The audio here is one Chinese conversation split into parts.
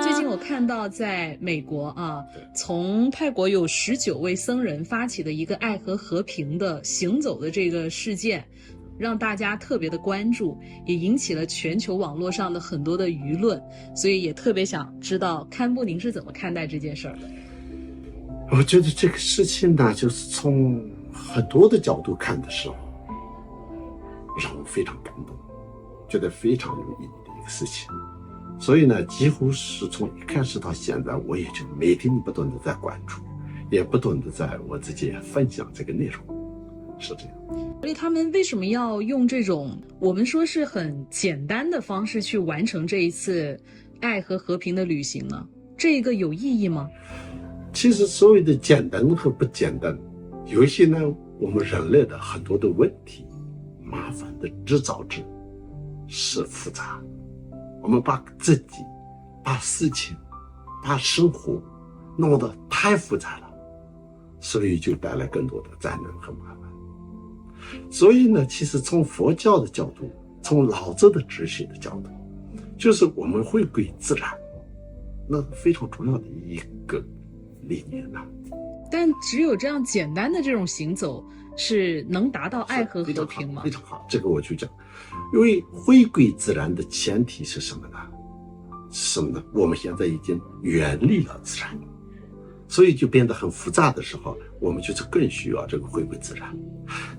最近我看到在美国啊，从泰国有19位僧人发起的一个爱和和平的行走的这个事件，让大家特别的关注，也引起了全球网络上的很多的舆论，所以也特别想知道堪布您是怎么看待这件事儿的？我觉得这个事情呢，就是从很多的角度看的时候，让我非常感动，觉得非常有意义的一个事情。所以呢，几乎是从一开始到现在，我也就每天不断的在关注，也不断的在我自己分享这个内容，是这样。所以他们为什么要用这种我们说是很简单的方式去完成这一次爱和和平的旅行呢？这个有意义吗？其实所谓的简单和不简单，有一些呢，我们人类的很多的问题、麻烦的制造者是复杂。我们把自己、把事情、把生活弄得太复杂了，所以就带来更多的灾难和麻烦。所以呢，其实从佛教的角度，从老子的哲学的角度，就是我们回归自然，那非常重要的一个理念呐。但只有这样简单的这种行走，是能达到爱和和平吗？非常好，这个我就讲，因为回归自然的前提是什么呢？是什么呢？我们现在已经远离了自然，所以就变得很复杂的时候，我们就是更需要这个回归自然。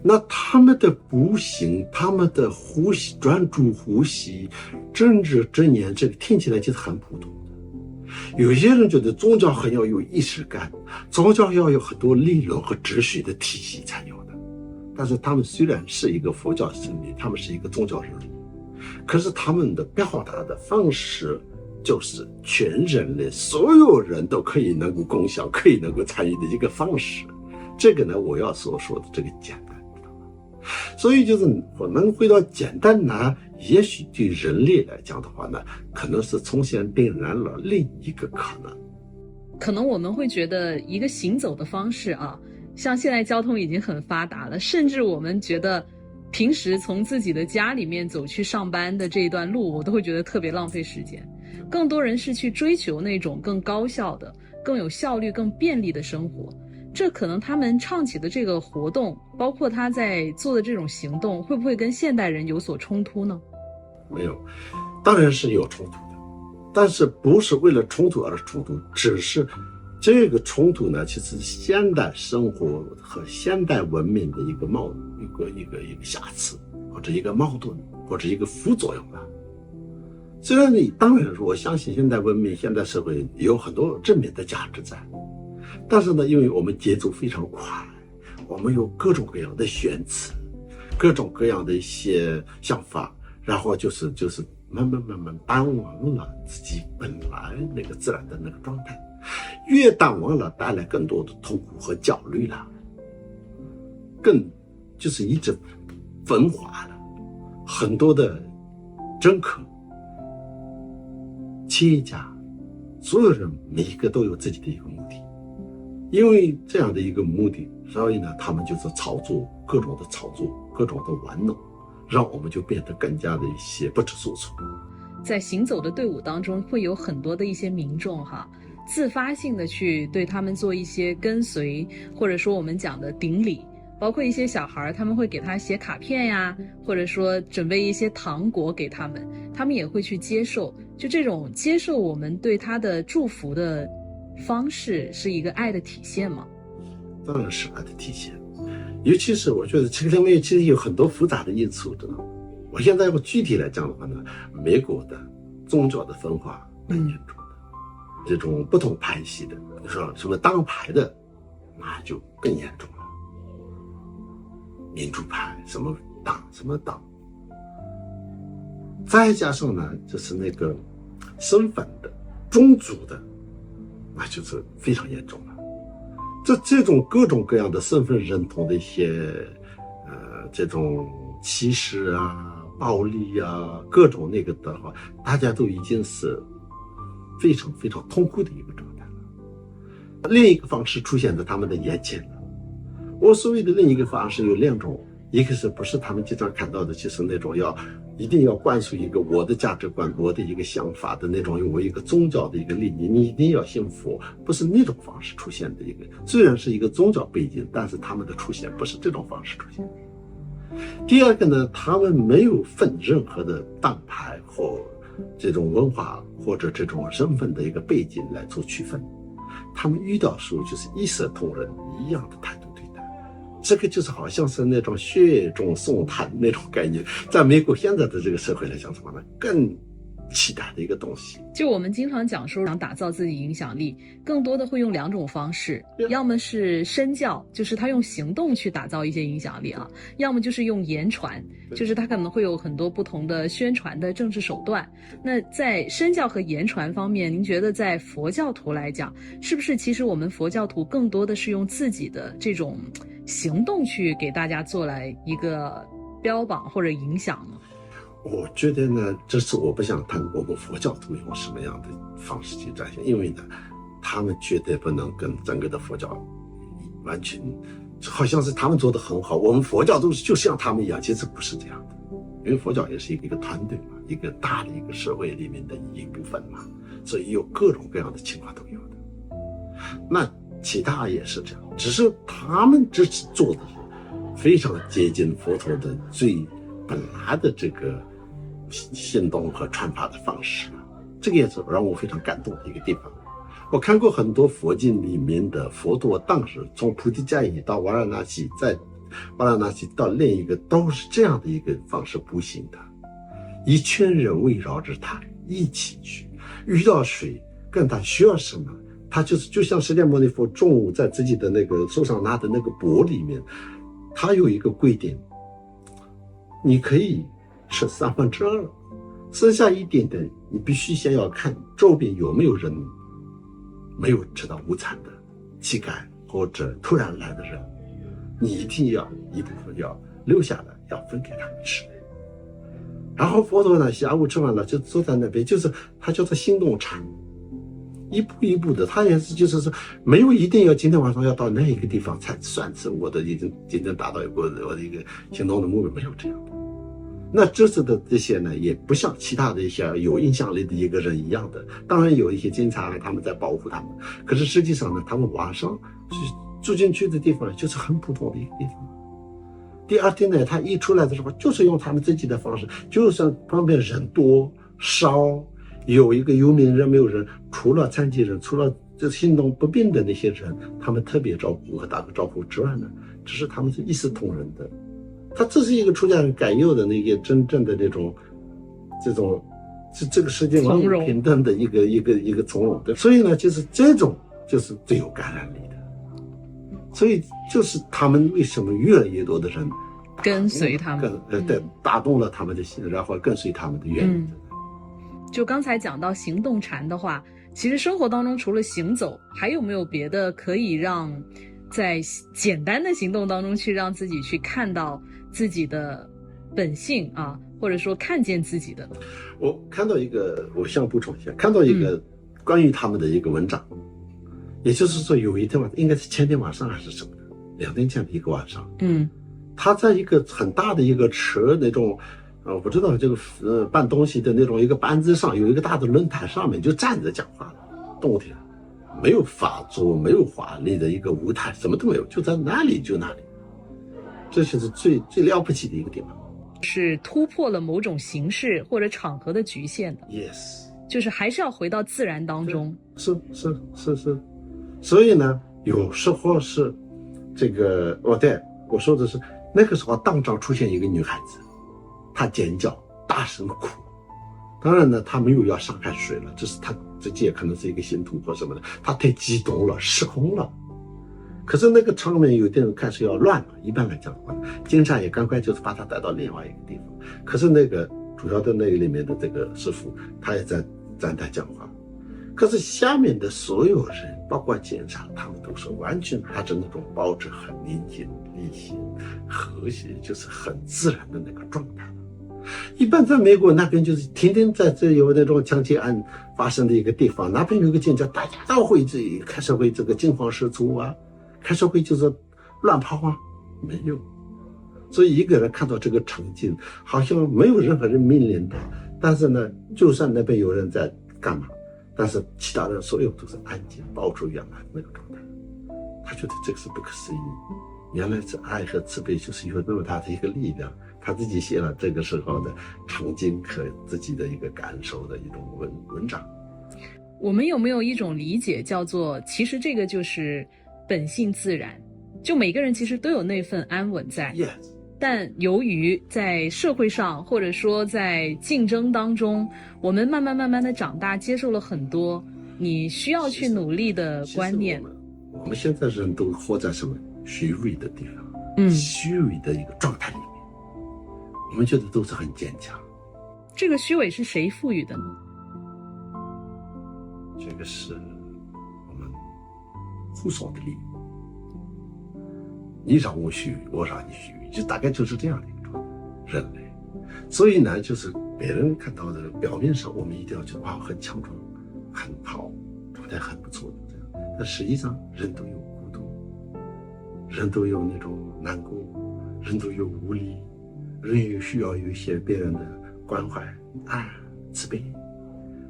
那他们的步行，他们的呼吸，专注呼吸，政治正念，这个听起来就是很普通。有些人觉得宗教很要有仪式感，宗教要有很多理论和哲学的体系才有的。但是他们虽然是一个佛教神明，他们是一个宗教人物，可是他们的表达的方式就是全人类所有人都可以能够共享，可以能够参与的一个方式。这个呢，我要所说的这个简单，所以就是我们回到简单呢，也许对人类来讲的话呢，可能是重新点燃了另一个可能。可能我们会觉得一个行走的方式啊，像现在交通已经很发达了，甚至我们觉得平时从自己的家里面走去上班的这一段路，我都会觉得特别浪费时间。更多人是去追求那种更高效的、更有效率、更便利的生活。这可能他们倡起的这个活动，包括他在做的这种行动，会不会跟现代人有所冲突呢？没有，当然是有冲突的，但是不是为了冲突而冲突，只是这个冲突呢，其实是现代生活和现代文明的一个瑕疵，或者一个矛盾，或者一个副作用吧。虽然你当然我相信现代文明、现代社会有很多正面的价值在，但是呢，因为我们节奏非常快，我们有各种各样的选词，各种各样的一些想法，然后就是慢慢淡忘了自己本来那个自然的那个状态，越淡忘了，带来更多的痛苦和焦虑了，更就是一直分化了很多的政客、企业家，所有人每一个都有自己的一个目的。因为这样的一个目的，所以呢，他们就是各种的玩弄，让我们就变得更加的一些不知所措。在行走的队伍当中，会有很多的一些民众自发性的去对他们做一些跟随，或者说我们讲的顶礼，包括一些小孩，他们会给他写卡片呀，或者说准备一些糖果给他们，他们也会去接受。就这种接受我们对他的祝福的方式，是一个爱的体现吗？当然是爱的体现，尤其是我觉得这个里面其实有很多复杂的因素，知道吗？我现在要具体来讲的话呢，美国的宗教的分化蛮严重的，这种不同派系的，说什么党派的，那就更严重了。民主派什么党，再加上呢，就是那个身份的、种族的，那就是非常严重了。这种各种各样的身份认同的一些这种歧视啊、暴力啊，各种那个的话，大家都已经是非常非常痛苦的一个状态了。另一个方式出现在他们的眼前了。我所谓的另一个方式有两种，一个是不是他们经常看到的，就是那种一定要灌输一个我的价值观、我的一个想法的那种，我一个宗教的一个理念，你一定要信佛，不是那种方式出现的一个。虽然是一个宗教背景，但是他们的出现不是这种方式出现。第二个呢，他们没有分任何的党派或这种文化或者这种身份的一个背景来做区分，他们遇到时候就是一视同仁一样的态度对待。这个就是好像是那种雪中送炭那种概念，在美国现在的这个社会来讲什么呢，更期待的一个东西。就我们经常讲说，想打造自己影响力，更多的会用2种方式，要么是身教，就是他用行动去打造一些影响力啊；要么就是用言传，就是他可能会有很多不同的宣传的政治手段。那在身教和言传方面，您觉得在佛教徒来讲，是不是其实我们佛教徒更多的是用自己的这种行动去给大家做来一个标榜或者影响呢？我觉得呢，这次我不想谈我们佛教徒用什么样的方式去展现，因为呢，他们绝对不能跟整个的佛教完全，好像是他们做得很好，我们佛教都是就像他们一样，其实不是这样的，因为佛教也是一个团队嘛，一个大的一个社会里面的一部分嘛，所以有各种各样的情况都有的。那其他也是这样，只是他们这次做的非常接近佛陀的最本来的这个行动和传法的方式，这个也是让我非常感动的一个地方。我看过很多佛经里面的佛陀当时从菩提迦耶到瓦拉纳西，在瓦拉纳西到另一个都是这样的一个方式步行的，一群人围绕着他一起去，遇到谁跟他需要什么，他就像释迦牟尼佛中午在自己的那个手上拿的那个钵里面，他有一个规定，你可以吃2/3，剩下一点点你必须先要看周边有没有人没有吃到午餐的乞丐或者突然来的人，你一定要一部分要留下来，要分给他们吃。然后佛陀呢，下午吃完了就坐在那边，就是他叫做行动禅，一步一步的，他也是就是说没有一定要今天晚上要到那一个地方才算是我的已经今天达到我的一个行动的目标，没有这样的。那这次的这些呢，也不像其他的一些有影响力的一个人一样的，当然有一些警察他们在保护他们，可是实际上呢，他们晚上住进去的地方就是很普通的一个地方。第二天呢，他一出来的时候，就是用他们自己的方式，就算旁边人多少，有一个有名人没有人，除了残疾人，除了这行动不便的那些人，他们特别照顾和打个招呼之外呢，只是他们是一视同仁的。他这是一个出家人该有的那个真正的这种这个世界万物平等的一个从容的，所以呢，就是这种就是最有感染力的。所以就是他们为什么越来越多的人跟随他们，对，打动了他们的心，然后跟随他们的原因。就刚才讲到行动禅的话，其实生活当中除了行走，还有没有别的可以让在简单的行动当中去让自己去看到自己的本性啊，或者说看见自己的呢？我看到一个，我想补充一下，看到一个关于他们的一个文章，也就是说有一天晚上，应该是前天晚上还是什么的，2天前的一个晚上，他在一个很大的一个车那种，我不知道这个搬东西的那种一个班子上，有一个大的论坛上面就站着讲话，冬天没有法座，没有华丽的一个舞台，什么都没有，就在那里就那里，这就是最了不起的一个地方，是突破了某种形式或者场合的局限的。Yes， 就是还是要回到自然当中。是，所以呢，有时候是这个，对，我说的是那个时候当场出现一个女孩子，她尖叫，大声哭。当然呢，她没有要伤害谁了，这是她自己也可能是一个信徒或什么的，她太激动了，失控了。可是那个场面有点开始要乱了，一般来讲的话，警察也赶快就是把她带到另外一个地方。可是那个主要的那个里面的这个师父，他也在站台讲话。可是下面的所有人，包括警察，他们都是完全还是那种保持很宁静、理性、和谐，就是很自然的那个状态。一般在美国那边，就是天天在这有那种枪击案发生的一个地方，那边有个警察，大家都会开始会这个惊慌失措啊，开始会就是乱跑啊，没有。所以一个人看到这个场景，好像没有任何人命令他，但是呢，就算那边有人在干嘛，但是其他人所有都是安静，保持原来的那个状态。他觉得这个是不可思议，原来是爱和慈悲就是有那么大的一个力量。他自己写了这个时候的场景和自己的一个感受的一种文章。我们有没有一种理解叫做，其实这个就是本性自然，就每个人其实都有那份安稳在。Yes. 但由于在社会上或者说在竞争当中，我们慢慢的长大，接受了很多你需要去努力的观念。我们现在人都活在什么虚伪的地方，虚伪的一个状态里面，我们觉得都是很坚强。这个虚伪是谁赋予的呢？这个是我们互相的利益，你让我虚伪，我让你虚伪，就大概就是这样的一个状态，人类。所以呢，就是别人看到的表面上，我们一定要觉得哇很强壮，很好，状态很不错的这样。但实际上，人都有孤独，人都有那种难过，人都有无力，人也需要有一些别人的关怀、爱、慈悲。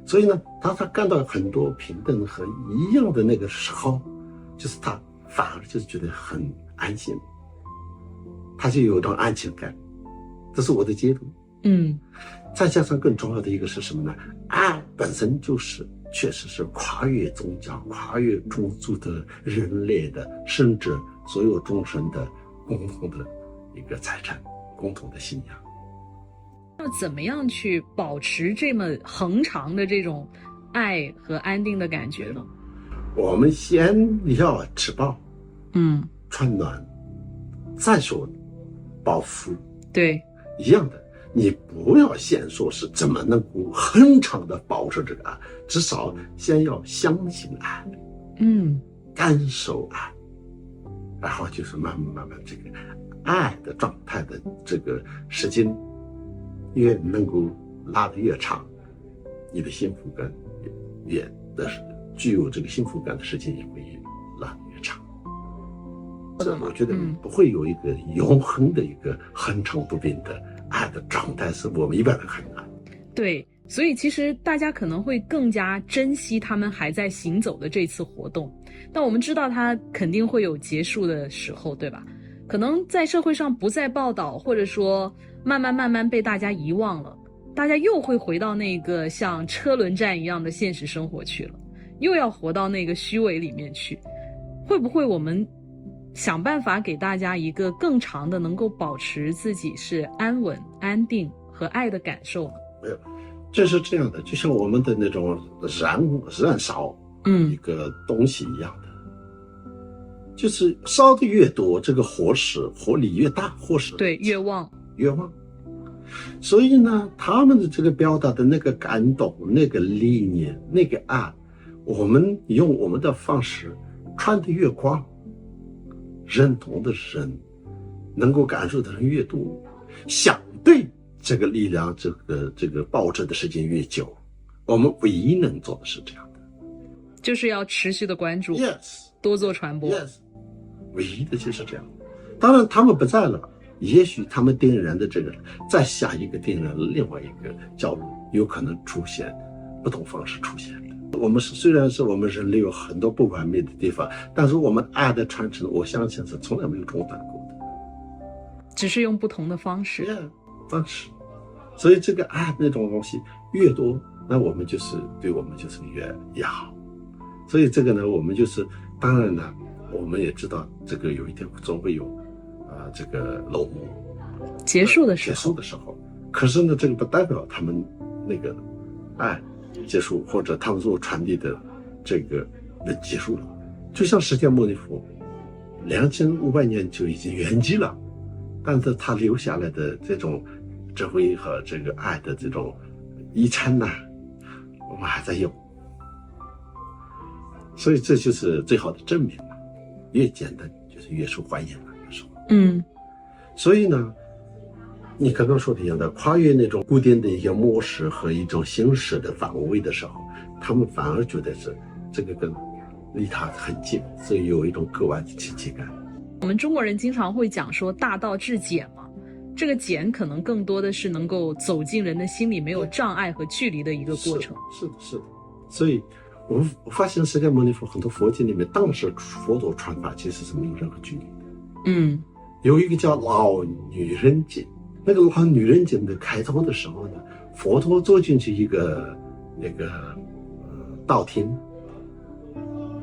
所以呢，当他感到很多平等和一样的那个时候，就是他反而就是觉得很安心，他就有一种安全感。这是我的解读。再加上更重要的一个是什么呢？爱本身就是确实是跨越宗教、跨越种族的、人类的，甚至所有众生的共同的一个财产、共同的信仰。要怎么样去保持这么恒长的这种爱和安定的感觉呢？我们先要吃饱，穿暖，再说饱腹。对，一样的。你不要先说是怎么能够很长的保持这个爱，至少先要相信爱，感受爱，然后就是慢慢这个爱的状态的这个时间越能够拉得越长，你的幸福感越的具有这个幸福感的时间也会拉得越长。我觉得不会有一个永恒的一个恒常不变的爱的状态，是我们一般人很难。对，所以其实大家可能会更加珍惜他们还在行走的这次活动，但我们知道它肯定会有结束的时候，对吧？可能在社会上不再报道，或者说慢慢被大家遗忘了，大家又会回到那个像车轮战一样的现实生活去了，又要活到那个虚伪里面去。会不会我们想办法给大家一个更长的能够保持自己是安稳、安定和爱的感受呢？没有，这是这样的，就像我们的那种燃烧一个东西一样的，就是烧的越多，这个火力越大，火势对越旺。所以呢，他们的这个表达的那个感动、那个理念、那个爱，我们用我们的方式传得越广，认同的人能够感受的人越多，相对这个力量这个保持的时间越久。我们唯一能做的是这样的，就是要持续的关注， Yes， 多做传播。Yes， 唯一的就是这样。当然他们不在了，也许他们点燃的这个在下一个点燃另外一个角度，有可能出现不同方式出现的。我们虽然是我们人类有很多不完美的地方，但是我们爱的传承，我相信是从来没有中断过的，只是用不同的方式。方式。所以这个爱那种东西越多，那我们就是对我们就是越好。所以这个呢，我们就是当然呢，我们也知道这个有一天总会有这个落幕结束的时候。可是呢，这个不代表他们那个爱结束，或者他们所传递的这个结束了。就像释迦牟尼佛2500年就已经圆寂了，但是他留下来的这种智慧和这个爱的这种遗产呢，我们还在用。所以这就是最好的证明了，越简单就是越受欢迎了，有时候。所以呢，你刚刚说的一样的，跨越那种古典的一个模式和一种形式的范围的时候，他们反而觉得是这个跟离他很近，所以有一种格外的亲切感。我们中国人经常会讲说大道至简嘛，这个减可能更多的是能够走进人的心里，没有障碍和距离的一个过程。是的，是的。所以我发现释迦牟尼佛很多佛经里面，当时佛陀传法其实是没有任何距离的。有一个叫老女人经，那个老女人经的开头的时候呢，佛陀走进去一个稻田，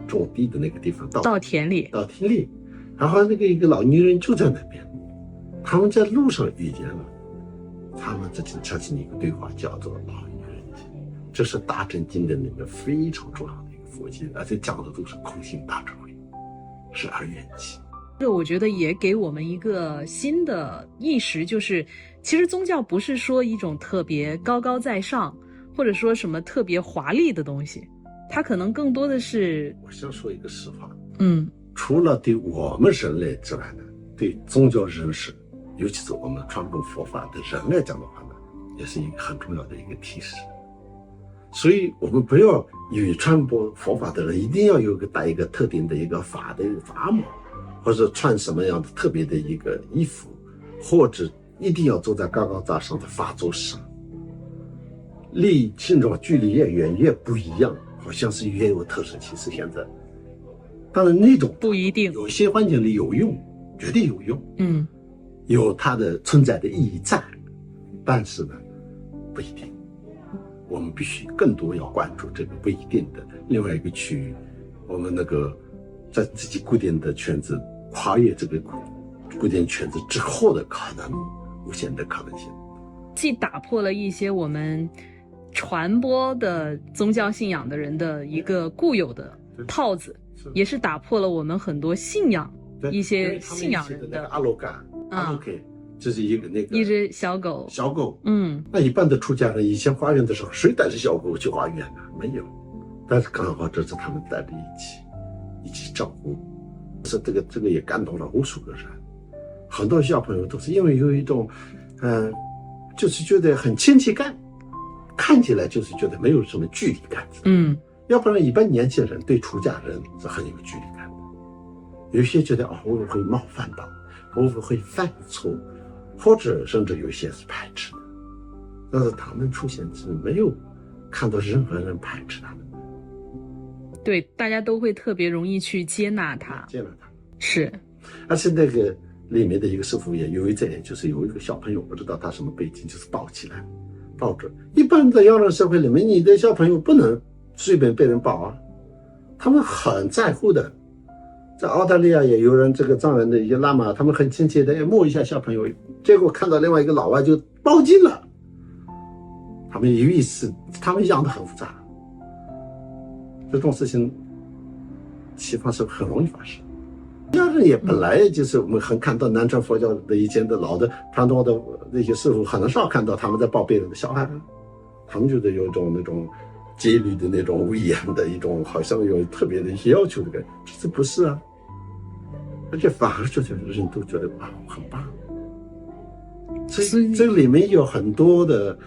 种地的那个地方，稻田里，然后一个老女人就在那边，他们在路上遇见了，他们之间产生一个对话，叫做老女人经。这是大乘经典里面非常重要的一个佛经，而且讲的都是空性大智慧，是二元气。这我觉得也给我们一个新的意识，就是其实宗教不是说一种特别高高在上，或者说什么特别华丽的东西，它可能更多的是……我想说一个实话，除了对我们人类之外呢，对宗教人士，尤其是我们传播佛法的人来讲的话呢，也是一个很重要的一个提示。所以我们不要与传播佛法的人一定要带一个特定的一个法的法帽，或者穿什么样的特别的一个衣服，或者一定要坐在高高在上的法座上，离形状距离越远越不一样，好像是越有特色。其实现在当然那种不一定，有些环境里有用，绝对有用，有它的存在的意义在，但是呢不一定。我们必须更多要关注这个不一定的另外一个区域，我们在自己固定的圈子跨越这个固定圈子之后的可能，无限的可能性，既打破了一些我们传播的宗教信仰的人的一个固有的套子，也是打破了我们很多信仰一些信仰人的阿罗干这是一只小狗，那一般的出家人以前化缘的时候，谁带着小狗去化缘呢？没有，但是刚好这次他们带着一起照顾，是这个也感动了无数个人。很多小朋友都是因为有一种就是觉得很亲切感，看起来就是觉得没有什么距离感，要不然一般年轻人对出家人是很有距离感的，有些觉得我会冒犯到，我会犯错，或者甚至有些是排斥的，但是他们出现是没有看到任何人排斥他们，对，大家都会特别容易去接纳他，是。而且那个里面的一个师父也有一点，就是有一个小朋友，不知道他什么背景，就是抱起来抱着。一般在洋人社会里面，你的小朋友不能随便被人抱啊，他们很在乎的。在澳大利亚也有人，这个藏人的一些喇嘛，他们很亲切的摸一下小朋友，结果看到另外一个老外就抱紧了。他们有意思，他们养得很复杂。这种事情西方是很容易发生。洋人也本来就是我们很看到南传佛教的以前的老的传统的那些师傅，很少看到他们在抱别人的小孩，他们觉得有一种那种戒律的那种威严的一种，好像有特别的一些要求的感觉，这不是啊。而且反而觉得人都觉得很棒，所以这里面有很多的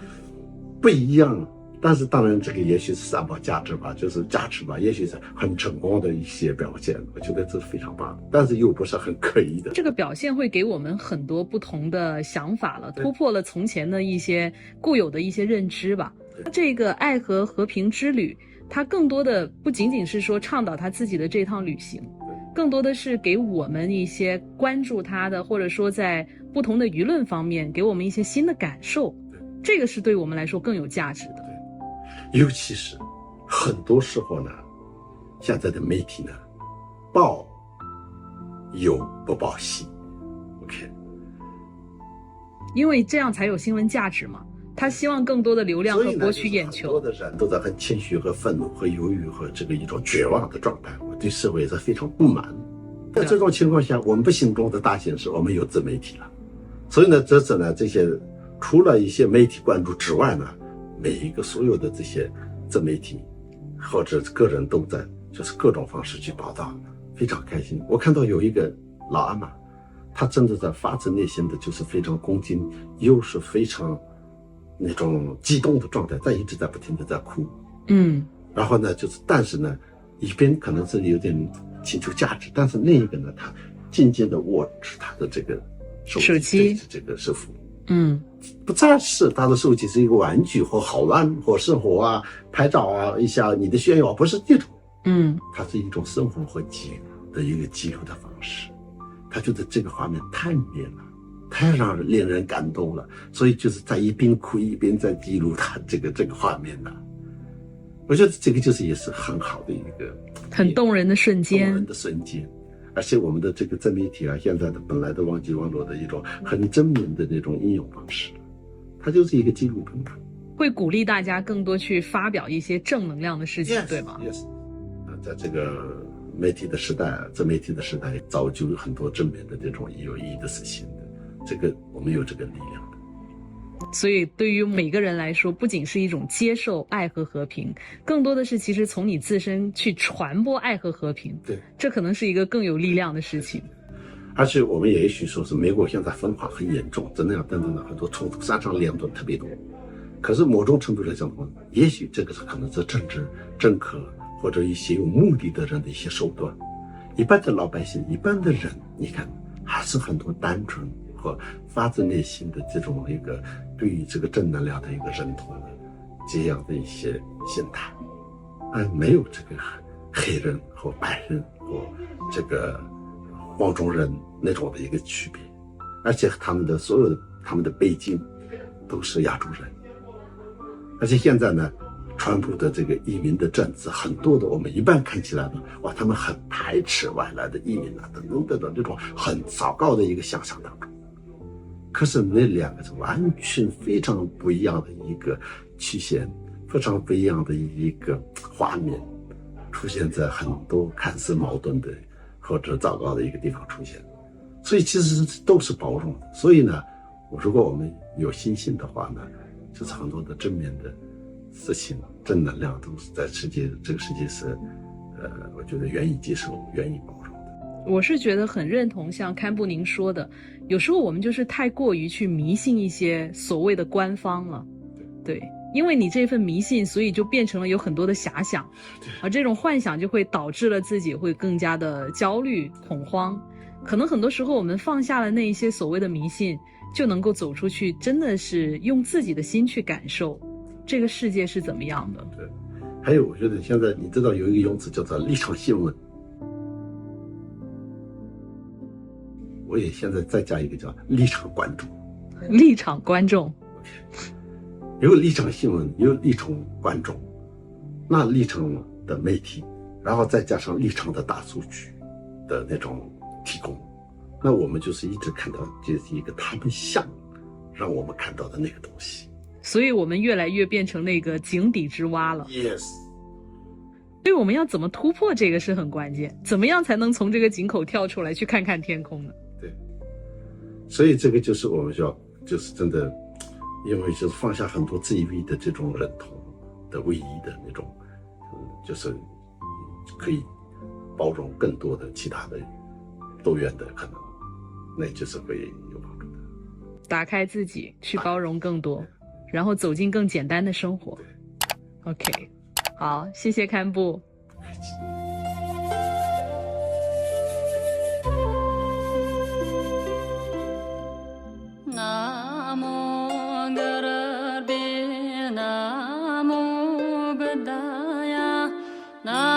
不一样。但是当然这个也许是三宝价值吧，就是价值吧，也许是很成功的一些表现，我觉得这是非常棒的，但是又不是很刻意的。这个表现会给我们很多不同的想法了，突破了从前的一些固有的一些认知吧。这个爱和和平之旅，它更多的不仅仅是说倡导他自己的这趟旅行，更多的是给我们一些关注他的，或者说在不同的舆论方面给我们一些新的感受，这个是对我们来说更有价值的。尤其是很多时候呢，现在的媒体呢，报有不报喜 ，OK， 因为这样才有新闻价值嘛。他希望更多的流量和博取眼球。很多的人都在很情绪和愤怒和忧郁和这个一种绝望的状态，我对社会是非常不满。在这种情况下，我们不幸中的大幸是我们有自媒体了，所以呢，这次呢，这些除了一些媒体关注之外呢，每一个所有的这些自媒体或者个人都在就是各种方式去报道，非常开心。我看到有一个老阿妈，她真的在发自内心的就是非常恭敬，又是非常那种激动的状态，在一直在不停的在哭，然后呢但是呢一边可能是有点请求价值，但是另一个呢，他静静的握持他的这个手机这个是父母。不再是他的手机是一个玩具或好玩或生活啊，拍照啊一下你的炫耀，不是这种。它是一种生活和记录的一个记录的方式。他觉得这个画面太美了，太令人感动了，所以就是在一边哭一边在记录他这个画面的。我觉得这个就是也是很好的一个很动人的瞬间，而且我们的这个自媒体啊，现在的本来的网际网络的一种很正面的那种应用方式，它就是一个记录平台，会鼓励大家更多去发表一些正能量的事情，对吗？ Yes， 在这个媒体的时代，自媒体的时代，造就很多正面的这种有意义的事情的，这个我们有这个力量的。所以对于每个人来说，不仅是一种接受爱和和平，更多的是其实从你自身去传播爱和和平。对，这可能是一个更有力量的事情。而且我们也许说是美国现在分化很严重，怎么样等等的很多冲突，三长两短特别多。可是某种程度来讲的话，也许这个是可能是政客或者一些有目的的人的一些手段。一般的老百姓，一般的人，你看还是很多单纯和发自内心的这种一个对于这个正能量的一个认同的这样的一些心态，没有这个黑人和白人和这个黄种人那种的一个区别，而且他们的所有的他们的背景都是亚洲人，而且现在呢，川普的这个移民的政策，很多的我们一般看起来呢，哇，他们很排斥外来的移民啊，等等等等这种很糟糕的一个想象当中。可是那两个是完全非常不一样的一个曲线，非常不一样的一个画面，出现在很多看似矛盾的或者糟糕的一个地方出现。所以其实都是包容的。所以呢，如果我们有信心的话呢，就是很多的正面的事情、正能量都是在这个世界是，我觉得愿意接受、愿意包容的。我是觉得很认同像堪布您说的，有时候我们就是太过于去迷信一些所谓的官方了，对，因为你这份迷信，所以就变成了有很多的遐想，而这种幻想就会导致了自己会更加的焦虑、恐慌。可能很多时候我们放下了那一些所谓的迷信，就能够走出去，真的是用自己的心去感受这个世界是怎么样的。对，还有我觉得现在你知道有一个用词叫做立场新闻，我也现在再加一个叫立场观众。立场观众，有立场新闻，有立场观众，那立场的媒体，然后再加上立场的大数据的那种提供，那我们就是一直看到就是一个他们想让我们看到的那个东西，所以我们越来越变成那个井底之蛙了。 Yes， 所以我们要怎么突破这个是很关键，怎么样才能从这个井口跳出来去看看天空呢？对，所以这个就是我们要就是真的，因为就是放下很多自以为的这种认同的唯一的那种，就是可以包容更多的其他的多元的可能，那就是会有帮助的。打开自己，去包容更多，然后走进更简单的生活。OK， 好，谢谢堪布。那